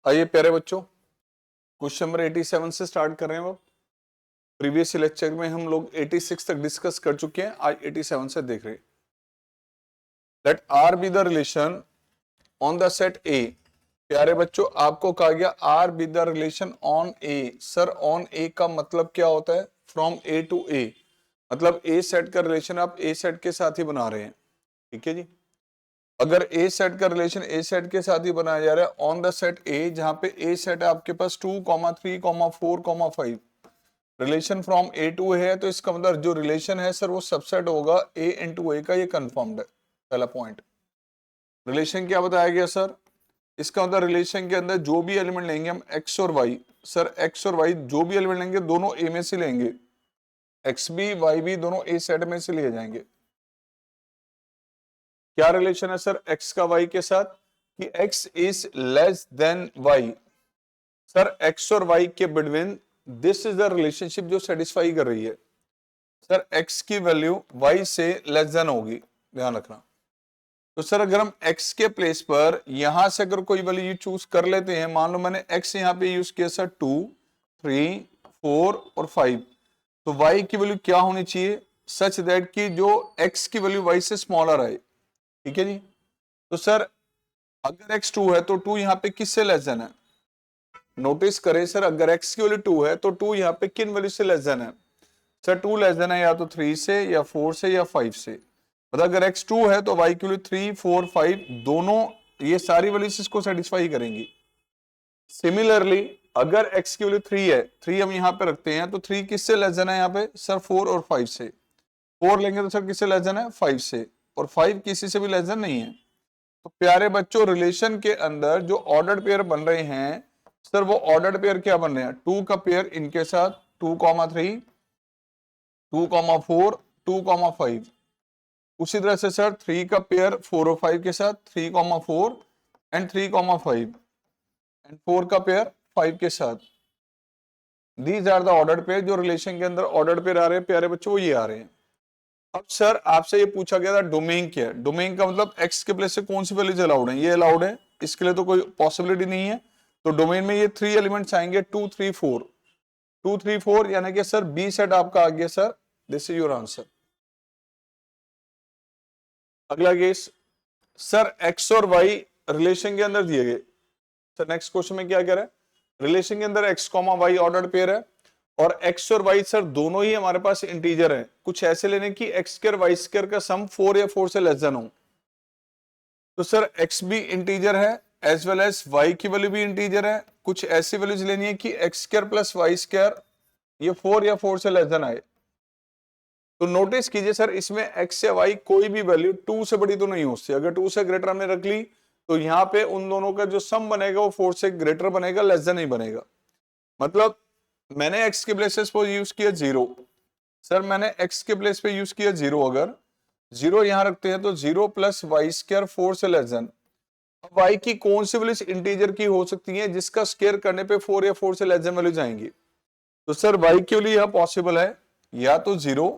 आइए प्यारे बच्चों, क्वेश्चन नंबर 87 से स्टार्ट कर रहे हैं। वो प्रीवियस लेक्चर में हम लोग 86 तक डिस्कस कर चुके हैं, आज 87 से देख रहे हैं। Let R be the relation on the set A. प्यारे बच्चों, आपको कहा गया R be the relation on A. Sir on A का मतलब क्या होता है? फ्रॉम ए टू ए, मतलब ए सेट का रिलेशन आप ए सेट के साथ ही बना रहे हैं। ठीक है जी। अगर ए सेट का रिलेशन ए सेट के साथ ही बनाया जा रहा है ऑन द सेट ए, जहां पे ए सेट है आपके पास 2, 3, 4, 5, रिलेशन फ्रॉम ए टू है, तो इसका मतलब जो रिलेशन है सर वो सबसेट होगा ए इनटू ए का। ये कंफर्म्ड है। पहला पॉइंट, रिलेशन क्या बताया गया सर? इसका मतलब रिलेशन के अंदर जो भी एलिमेंट लेंगे हम एक्स और वाई, सर एक्स और वाई जो भी एलिमेंट लेंगे दोनों ए में से लेंगे, एक्स भी वाई भी दोनों ए सेट में से लिए जाएंगे। क्या रिलेशन है सर x का y के साथ? कि x is less than y। Sir x और y के between this is the relationship जो सेटिस्फाई कर रही है। सर x की वैल्यू y से लेस देन होगी, ध्यान रखना। तो सर अगर हम x के प्लेस पर यहां से अगर कोई वैल्यू चूज कर लेते हैं, मान लो मैंने x यहां पे यूज किया सर 2, 3, 4 और 5, तो y की वैल्यू क्या होनी चाहिए? सच दैट कि जो x की वैल्यू y से स्मॉलर आए। ठीक है जी। तो सर अगर x 2 है तो 2 यहाँ पे किससे लेस देन है? नोटिस करें सर, अगर x की वैल्यू 2 है तो 2 यहाँ पे किन वैल्यू से लेस देन है? सर 2 लेस देन है या तो 3 से या 4 से या 5 से। मतलब अगर x 2 है तो y की वैल्यू 3, 4, 5 दोनों ये सारी वैल्यूज इसको सेटिस्फाई करेंगी। सिमिलरली अगर x की वैल्यू 3 है, 3 हम यहाँ पे रखते हैं, तो 3 किससे लेस देन है यहाँ पे? सर 4 और 5 से। 4 लेंगे तो सर किससे लेस देन है? 5 से। और 5 किसी से भी लेस देन नहीं है। तो प्यारे बच्चों, रिलेशन के अंदर जो ऑर्डर्ड पेयर बन रहे हैं सर, वो ऑर्डर्ड पेयर क्या बन रहे हैं? 2 का पेयर इनके साथ 2, 3, 2, 4, 2, 5। उसी तरह से सर 3 का पेयर 4 और 5 के साथ 3, 4 एंड 3, 5 एंड 4 का पेयर 5 के साथ। These are the ordered pair. जो रिलेशन के अंदर ऑर्डर्ड पेयर आ रहे हैं प्यारे बच्चों, वो ये आ रहे हैं। अब सर आपसे ये पूछा गया था डोमेन क्या है? डोमेन का मतलब एक्स के प्लेस से कौन सी वैल्यूज अलाउड है? ये अलाउड है, इसके लिए तो कोई पॉसिबिलिटी नहीं है। तो डोमेन में ये 3 एलिमेंट्स आएंगे 2, 3, 4, 2, 3, 4, यानी कि सर बी सेट आपका आ गया sir. This is your answer. अगला केस, सर एक्स और वाई रिलेशन के अंदर दिए गए। सर नेक्स्ट क्वेश्चन में क्या कह रहा है? रिलेशन के अंदर X comma Y ordered pair है और एक्स और वाई सर दोनों ही हमारे पास इंटीजर है। कुछ ऐसे लेने की एक्स स्क्वायर वाई स्क्वायर का सम 4 या 4 से लेस देन हो। तो सर एक्स भी इंटीजर है एज वेल एज वाई की वैल्यू भी इंटीजर है। कुछ ऐसी वैल्यूज लेनी है कि X square plus Y square ये 4 या 4 से लेस देन आए। तो नोटिस कीजिए सर, इसमें एक्स या वाई कोई भी वैल्यू 2 से बड़ी तो नहीं हो सकती। अगर 2 से ग्रेटर हमने रख ली तो यहाँ पे उन दोनों का जो सम बनेगा वो 4 से ग्रेटर बनेगा, लेस देन नहीं बनेगा। मतलब मैंने x के प्लेस पर यूज किया 0। सर मैंने x के प्लेस पे यूज किया 0, अगर 0 यहां रखते हैं तो 0 प्लस वाई स्क्वायर 4 से लेस देन। अब y की कौन सी वैल्यू इंटीजर की हो सकती है जिसका स्क्वायर करने पे 4 या 4 से लेस देन वैल्यू जाएंगी? तो सर y के लिए यह पॉसिबल है या तो 0,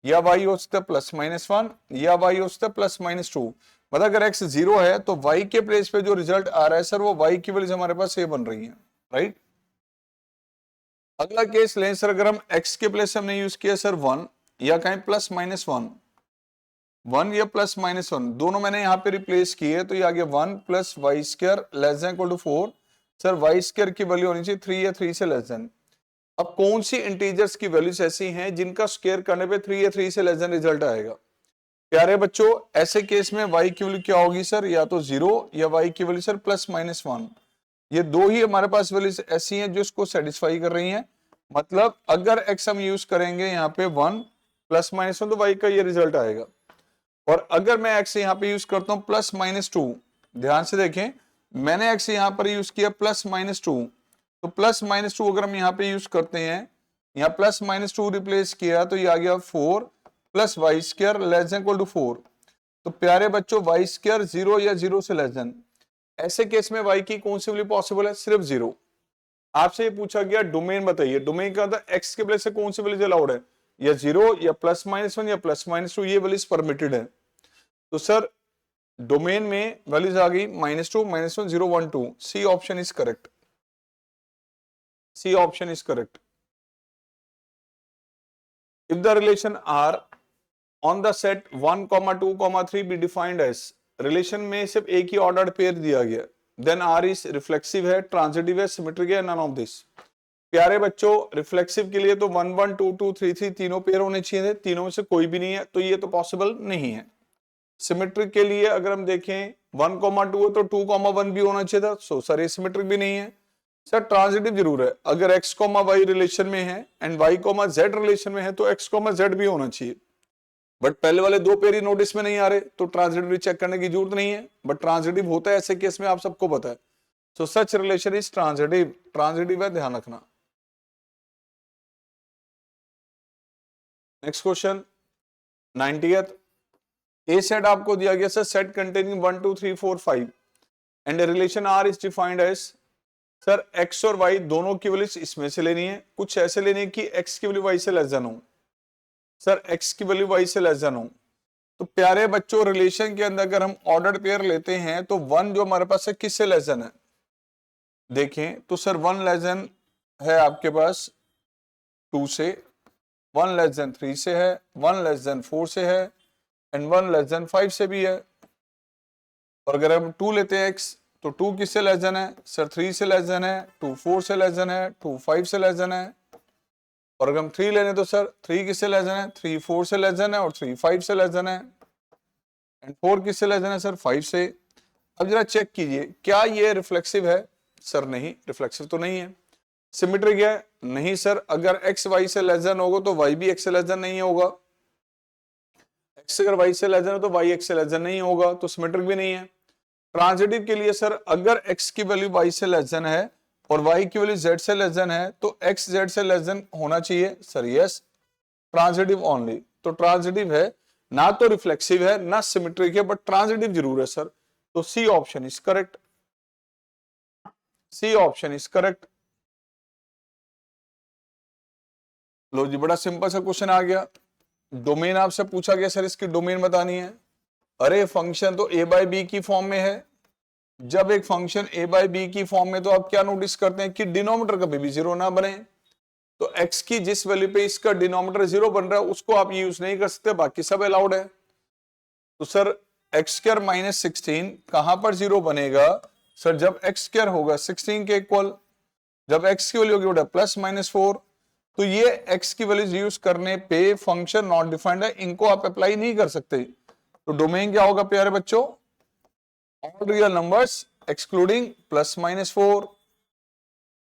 या y हो सकता है प्लस माइनस 1, या y हो सकता है प्लस माइनस 2। मतलब अगर x 0 है तो y के प्लेस पे जो रिजल्ट आ रहा है सर वो y की वैल्यू हमारे पास ये बन रही है, राइट। अगला केस लें सर, अगर हम x के प्लेस हमने यूज किया सर 1 या कहें प्लस माइनस 1, 1 या प्लस माइनस 1 दोनों मैंने यहां पे रिप्लेस किए, तो ये आ गया 1 plus Y square less than equal to 4। Sir Y square की वैल्यू होनी चाहिए 3 या 3 से लेस देन। अब कौन सी इंटीजर्स की वैल्यूज ऐसी हैं जिनका स्क्वायर करने पे 3 या 3 से लेस देन रिजल्ट आएगा? प्यारे बच्चों, ऐसे केस में y की वैल्यू क्या होगी सर? या तो 0 या y की वैल्यू सर प्लस माइनस 1। ये दो ही हमारे पास वैल्यूज ऐसी हैं जो इसको सेटिस्फाई कर रही हैं। मतलब अगर x हम यूज करेंगे यहाँ पे 1 प्लस माइनस 1 तो y का ये रिजल्ट आएगा। और अगर मैं x यहाँ पे यूज करता हूँ प्लस माइनस 2, ध्यान से देखें, मैंने x यहाँ पर यूज किया प्लस माइनस 2, तो प्लस माइनस 2 अगर हम यहाँ पे यूज करते हैं, यहाँ प्लस माइनस 2 रिप्लेस किया तो ये आ गया 4 plus Y square less than equal to 4। तो प्यारे बच्चों वाई स्क्वायर 0 या 0 से लेस देन, ऐसे केस में y की कौन सी वैल्यू पॉसिबल है? सिर्फ 0। आपसे ये पूछा गया डोमेन बताइए, डोमेन का मतलब x के प्लेस से कौन सी वैल्यू अलाउड है? या 0 या प्लस माइनस 1 या प्लस माइनस 2, ये वैल्यूज परमिटेड है। तो सर डोमेन में वैल्यूज आ गई -2, -1, 0, 1, 2। C option is correct. C option is correct. If the relation R on the set 1, 2, 3 be defined as, relation में सिर्फ एक ही ऑर्डर्ड पेयर दिया गया, देन आर इज रिफ्लेक्सिव है, ट्रांजिटिव है, सिमेट्रिक है, नन ऑफ दिस। प्यारे बच्चों, रिफ्लेक्सिव के लिए तो 1, 1, 2, 2, 3, 3 तीनों पेयर होने चाहिए थे, तीनों में से कोई भी नहीं है, तो ये तो पॉसिबल नहीं है। सिमेट्रिक के लिए अगर हम देखें 1, 2 है तो 2, 1 भी होना चाहिए था, सो सर ये सिमेट्रिक भी नहीं है। सर ट्रांजिटिव जरूर है, अगर x, y रिलेशन में है एंड y, z रिलेशन में है तो x, z भी होना चाहिए, बट पहले वाले दो पेयर ही नोटिस में नहीं आ रहे, तो ट्रांजिटिव चेक करने की जरूरत नहीं है, बट ट्रांजिटिव होता है ऐसे केस में, आप सबको पता है। सो सच रिलेशन इज ट्रांजिटिव, ट्रांजिटिव है, ध्यान रखना। Next question 90th। ए सेट आपको दिया गया sir, set containing 1, 2, 3, 4, 5 and relation R is defined as, sir x और y दोनों की वैल्यूज इसमें से लेनी है, कुछ ऐसे लेनी है कि x की वैल्यू y से लेस देन हो। सर x की वैल्यू y से लेस देन हो, तो प्यारे बच्चों रिलेशन के अंदर अगर हम ऑर्डर्ड पेयर लेते हैं तो 1 जो हमारे पास है किससे लेस देन है, देखें तो सर 1 लेस देन है आपके पास 2 से, 1 लेस देन 3 से है, 1 लेस देन 4 से है एंड 1 लेस देन 5 से भी है। और अगर हम 2 लेते हैं x तो 2 किससे लेस देन है, सर 3 से लेस देन है, 2 4 से लेस देन है, 2 5 से लेस देन है। और अगर हम 3 लेने तो सर 3 किससे लेस देन है, 3 4 से लेस देन है और 3 5 से लेस देन है एंड 4 किससे लेस देन है, सर 5 से। अब जरा चेक कीजिए क्या ये रिफ्लेक्सिव है, सर नहीं, रिफ्लेक्सिव तो नहीं है। सिमेट्रिक है, नहीं सर, अगर x y से लेस देन होगा तो y भी x से लेस देन नहीं होगा, x अगर y से लेस देन हो तो y x से लेस देन नहीं होगा, तो सिमेट्रिक भी नहीं है। ट्रांजिटिव के लिए सर अगर x की वैल्यू y से लेस देन है और y की वैल्यू z से लेस देन है तो x z से लेस देन होना चाहिए, सर यस, ट्रांजिटिव ओनली। तो ट्रांजिटिव है, ना तो रिफ्लेक्सिव है ना सिमेट्रिक है, बट ट्रांजिटिव जरूर है सर, तो C option is correct. C option is correct. लो जी, बड़ा सिंपल सा क्वेश्चन आ गया। डोमेन आपसे पूछा गया सर इसकी डोमेन बतानी है। अरे फंक्शन तो a बाई बी की फॉर्म में है, जब एक फंक्शन a बाई बी की फॉर्म में तो आप क्या नोटिस करते हैं कि डिनोमिनेटर कभी भी जीरो ना बने, तो x की जिस वैल्यू पे इसका डिनोमिनेटर जीरो बन रहा है उसको आप यूज नहीं कर सकते, बाकी सब अलाउड है। तो सर एक्स स्क्र माइनस 16 कहां पर जीरो बनेगा, सर जब एक्स स्क्र होगा 16 के इक्वल, जब x की वैल्यू होगी बेटा +-4, तो ये x की वैल्यूज यूज करने पे फंक्शन नॉट डिफाइंड है, इनको आप अप्लाई नहीं कर सकते। तो डोमेन क्या होगा प्यारे बच्चों, ऑल रियल नंबर्स एक्सक्लूडिंग +-4,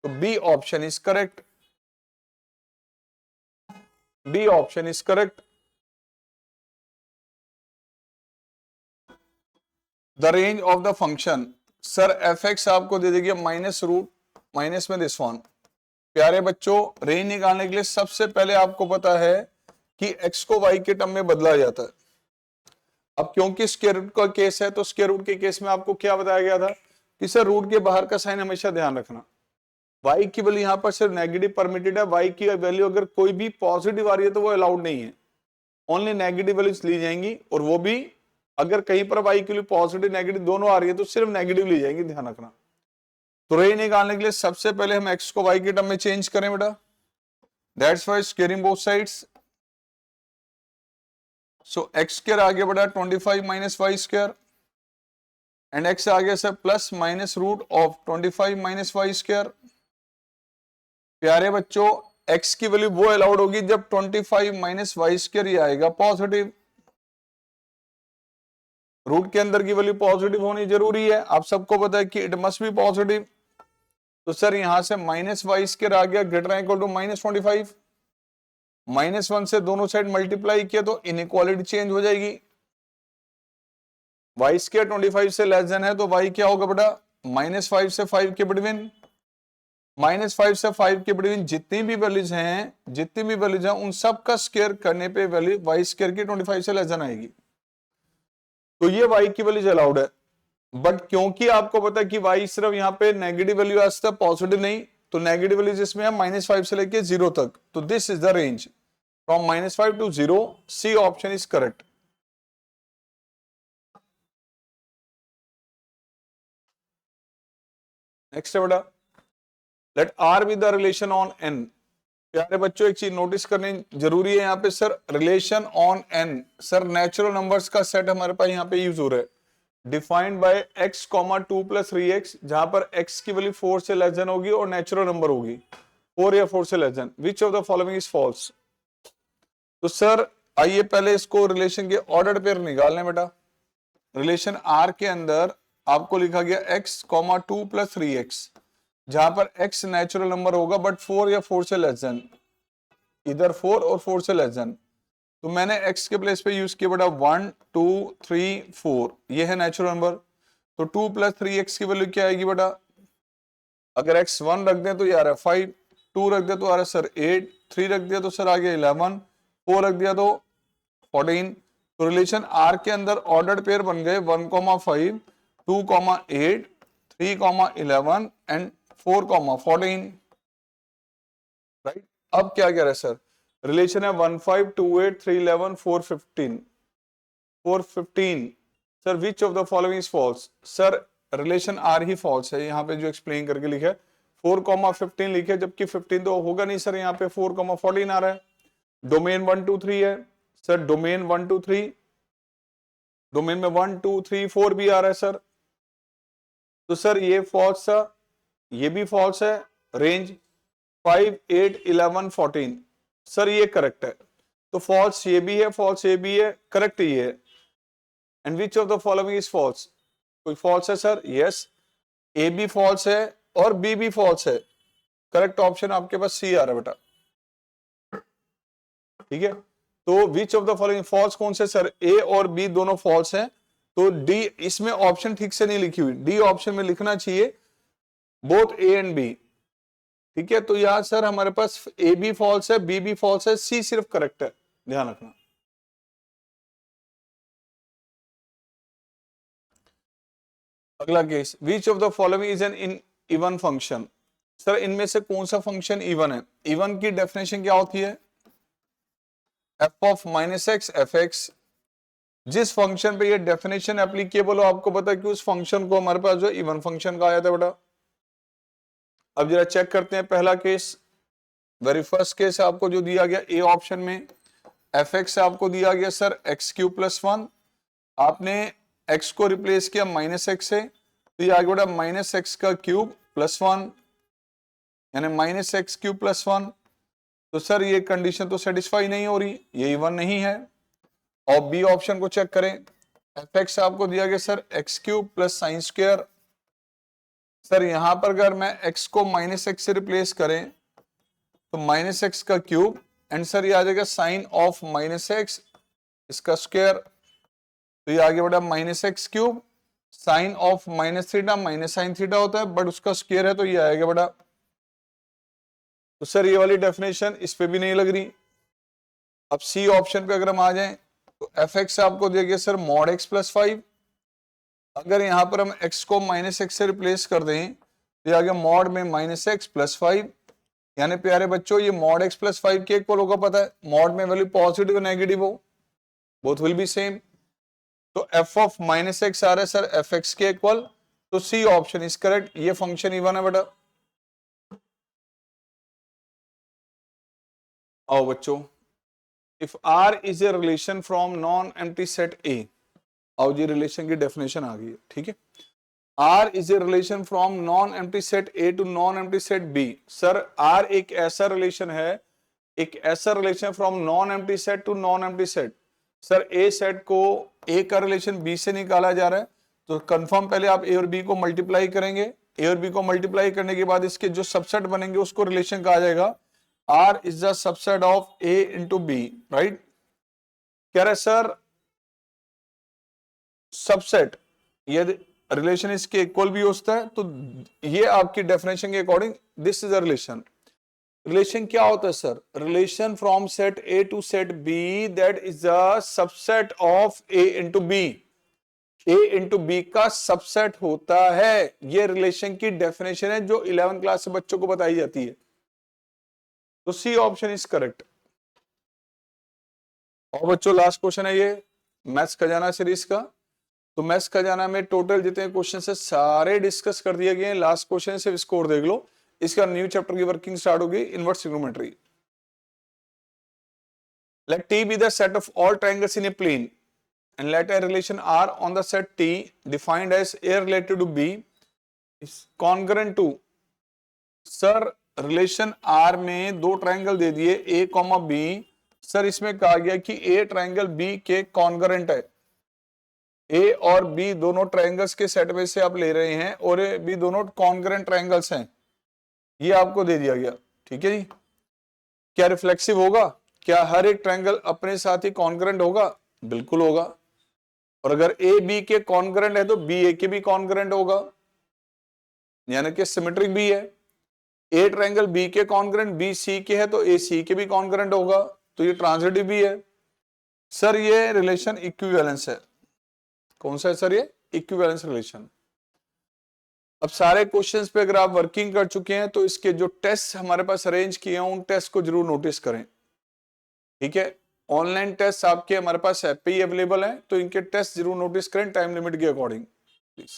तो B option is correct. B option is correct. The range of the function, sir f(x) आपको दे देगी माइनस रूट माइनस में दिस वन। प्यारे बच्चों रेंज निकालने के लिए सबसे पहले आपको पता है कि x को y के टर्म में बदला जाता है। अब क्योंकि स्क्वायर रूट का केस है तो स्क्वायर रूट के केस में आपको क्या बताया गया था कि सर रूट के बाहर का साइन हमेशा ध्यान रखना। y की वैल्यू यहां पर सिर्फ नेगेटिव परमिटेड है, y की वैल्यू अगर कोई भी पॉजिटिव आ रही है तो वो अलाउड नहीं है, ओनली नेगेटिव वैल्यूज ली जाएंगी, और वो भी अगर कहीं पर y की वैल्यू पॉजिटिव नेगेटिव दोनों आ रही है तो सिर्फ नेगेटिव ली जाएंगी, ध्यान रखना। तो रेंज निकालने के लिए सबसे पहले हम x को y के टर्म में चेंज करें बेटा, that's why squaring both sides. So x square आ गया बेटा 25 minus Y square and x आ गया sir plus minus root of 25 minus Y square. प्यारे बच्चों x की वैल्यू वो अलाउड होगी जब 25 माइनस वाई स्क्वायर ही आएगा पॉजिटिव, रूट के अंदर की वैल्यू पॉजिटिव होनी जरूरी है, आप सबको पता है कि इट मस्ट बी पॉजिटिव। तो सर यहां से माइनस वाई स्क्वायर आ गया ग्रेटर इक्वल टू -25, -1 से दोनों साइड मल्टीप्लाई किया तो इनइक्वालिटी चेंज हो जाएगी। वाई स्क्वायर 25 से लेस देन है तो y क्या होगा बेटा -5 से 5 के बिटवीन, -5 से 5 के बिटवीन जितनी भी वैल्यूज हैं उन सब का स्क्वायर करने पे वैल्यू वाई स्क्वायर की 25 से लेस देन आएगी, तो ये y की वैल्यूज अलाउड है। बट क्योंकि आपको पता है कि y सिर्फ यहाँ पे नेगेटिव वैल्यू आ सकता है पॉजिटिव नहीं, तो नेगेटिव वैल्यूज इसमें है -5 से लेके 0 तक, तो this is the range from -5 to 0। C option is correct. Next है बेटा, let R be the relation on N. प्यारे बच्चों एक चीज नोटिस करनी जरूरी है यहाँ पे sir, relation on N sir natural numbers का सेट हमारे पास यहाँ पे यूज हो रहा है, डिफाइंड बाय x, 2 + 3x, जहां पर x की वैल्यू 4 से लेस देन होगी और नेचुरल नंबर होगी 4 या 4 से less than, which of the following is false. तो सर आइए पहले इसको रिलेशन के ऑर्डर पेयर निकालने बेटा। रिलेशन R के अंदर आपको लिखा गया x, 2 + 3x, जहां पर x नेचुरल नंबर होगा बट 4 या 4 से लेस देन, इधर 4 और 4 से लेस देन। तो मैंने x के प्लेस पे यूज किया बेटा 1 2 3 4, ये है नेचुरल नंबर। तो 2 + 3x की वैल्यू क्या आएगी बेटा, अगर x 1 रख दें तो ये आ रहा है 5, 2 रख दिया तो आ रहा है सर 8, 3 रख दिया तो सर आ गया 11, 4 रख दिया तो 14। तो रिलेशन R के अंदर ऑर्डर्ड पेयर बन गए 1, 5, 2, 8, 3, 11 एंड 4, 14, राइट। अब क्या कह रहा है सर, रिलेशन है 1, 5, 2, 8, 3, 11, 4, 15, 4, 15। Sir which of the following is false. Sir relation R ही फॉल्स है, यहाँ पे जो एक्सप्लेन करके लिखा है 4, 15 लिखे, जबकि 15 तो होगा नहीं सर, यहाँ पे 4, 14 आ रहा है। डोमेन 1, 2, 3 है सर, डोमेन 1, 2, 3, डोमेन में 1, 2, 3, 4 भी आ रहा है सर। तो सर ये फॉल्स था, ये भी फॉल्स है। रेंज 5, 8, 11, 14, सर ये करेक्ट है। तो फॉल्स ये भी है, फॉल्स ये भी है, करेक्ट ये है। And which of the following is false, कोई फॉल्स है सर, यस, ए भी फॉल्स है और बी भी फॉल्स है। करेक्ट ऑप्शन आपके पास सी आ रहा है बेटा, ठीक है। तो which of the following false कौन से सर, ए और बी दोनों फॉल्स हैं। तो डी, इसमें ऑप्शन ठीक से नहीं लिखी हुई, डी ऑप्शन में लिखना चाहिए बोथ ए एंड बी, ठीक है। तो यहां सर हमारे पास ए भी फॉल्स है, बी भी फॉल्स है, सी सिर्फ करेक्ट है, ध्यान रखना। अगला case, which of the following is an even function. Sir इनमें से कौन सा फंक्शन इवन है। इवन की डेफिनेशन क्या होती है, f ऑफ -x f(x), जिस फंक्शन पे ये डेफिनेशन एप्लीकेबल हो आपको पता है कि उस फंक्शन को हमारे पास जो इवन फंक्शन कहा जाता है बेटा। अब जरा चेक करते हैं पहला केस, वेरी फर्स्ट केस आपको जो दिया गया ए ऑप्शन में, f(x) आपको दिया गया सर x³ + 1, आपने x को रिप्लेस किया -x से, तो ये आगे बढ़ा -x³ + 1, यानी -x³ + 1। तो सर ये कंडीशन तो सेटिस्फाई नहीं हो रही, ये इवन नहीं है। और बी ऑप्शन को चेक करें, f(x) आपको दिया गया सर x³ + sin²। सर यहां पर अगर मैं x को -x से रिप्लेस करें तो -x³ एंड सर ये आ जाएगा sin ऑफ -x इसका स्क्वायर। तो ये आगे बढ़ा -x³ sin ऑफ -θ -sin θ होता है, बट उसका स्क्वायर है तो ये आएगा बेटा। तो सर ये वाली डेफिनेशन इस पे भी नहीं लग रही। अब सी ऑप्शन पे अगर हम आ जाएं तो f(x) आपको दिया गया सर mod x + 5, अगर यहां पर हम x को -x से रिप्लेस कर दें तो ये आ गया mod में -x + 5, यानी प्यारे बच्चों ये mod x + 5 के इक्वल होगा, पता है mod में वैल्यू पॉजिटिव नेगेटिव हो, बोथ विल बी सेम। तो f ऑफ -x आ रहा है सर f(x) के इक्वल, तो सी ऑप्शन इज करेक्ट, ये फंक्शन इवन है बेटा। आओ बच्चों, if R is a relation from non empty set A, आओ जी रिलेशन की डेफिनेशन आ गई है, ठीक है। R is a relation from non empty set A to non empty set B। Sir R एक ऐसा रिलेशन है, एक ऐसा relation from non empty set to non empty set. Sir A set को A का रिलेशन B से निकाला जा रहा है, तो कंफर्म पहले आप A और B को मल्टीप्लाई करेंगे, A और B को मल्टीप्लाई करने के बाद इसके जो सबसेट बनेंगे उसको रिलेशन कहा जाएगा R is the subset of A into B, right. कह रहे सर सबसेट यदि रिलेशन इसके इक्वल भी होता है तो ये आपकी डेफिनेशन के according this is a relation. Relation क्या होता है sir, relation from set A to set B that is a subset of A into B, A into B का सबसेट होता है, ये रिलेशन की डेफिनेशन है जो 11th क्लास से बच्चों को बताई जाती है। तो सी ऑप्शन इज करेक्ट। और बच्चों लास्ट क्वेश्चन है ये मैथ्स खजाना सीरीज का, तो मैथ्स खजाना में टोटल जितने क्वेश्चन है सारे डिस्कस कर दिए गए हैं। लास्ट क्वेश्चन से स्कोर देख लो। इसका न्यू चैप्टर की वर्किंग स्टार्ट होगी, inverse trigonometry. Let T be the set of all triangles in a plane and let a relation R on the set T defined as A related to B is congruent to। Sir relation R में दो triangle दे दिए A, B। Sir इसमें कहा गया कि A triangle B के congruent है। A और B दोनों ट्रायंगल्स के सेट में से आप ले रहे हैं और A, B दोनों कॉन्ग्रुएंट ट्रायंगल्स हैं, ये आपको दे दिया गया। ठीक है जी। क्या रिफ्लेक्सिव होगा? क्या हर एक ट्रायंगल अपने साथ ही कॉन्ग्रुएंट होगा? बिल्कुल होगा। और अगर ए बी के कॉन्ग्रुएंट है तो बी ए के भी कॉन्ग्रुएंट होगा, यानी कि सिमेट्रिक भी है। ए ट्रायंगल बी के कॉन्ग्रुएंट बी सी के है तो ए सी के भी कॉन्ग्रुएंट होगा, तो ये ट्रांजिटिव भी है। सर ये रिलेशन इक्विवेलेंस है। कौन सा है सर? ये इक्विवेलेंस रिलेशन। अब सारे क्वेश्चंस पे अगर आप वर्किंग कर चुके हैं तो इसके जो टेस्ट हमारे पास अरेंज किए हैं उन टेस्ट को जरूर नोटिस करें। ठीक है, ऑनलाइन टेस्ट आपके हमारे पास ऐप पे ही अवेलेबल है, तो इनके टेस्ट जरूर नोटिस करें टाइम लिमिट के अकॉर्डिंग प्लीज।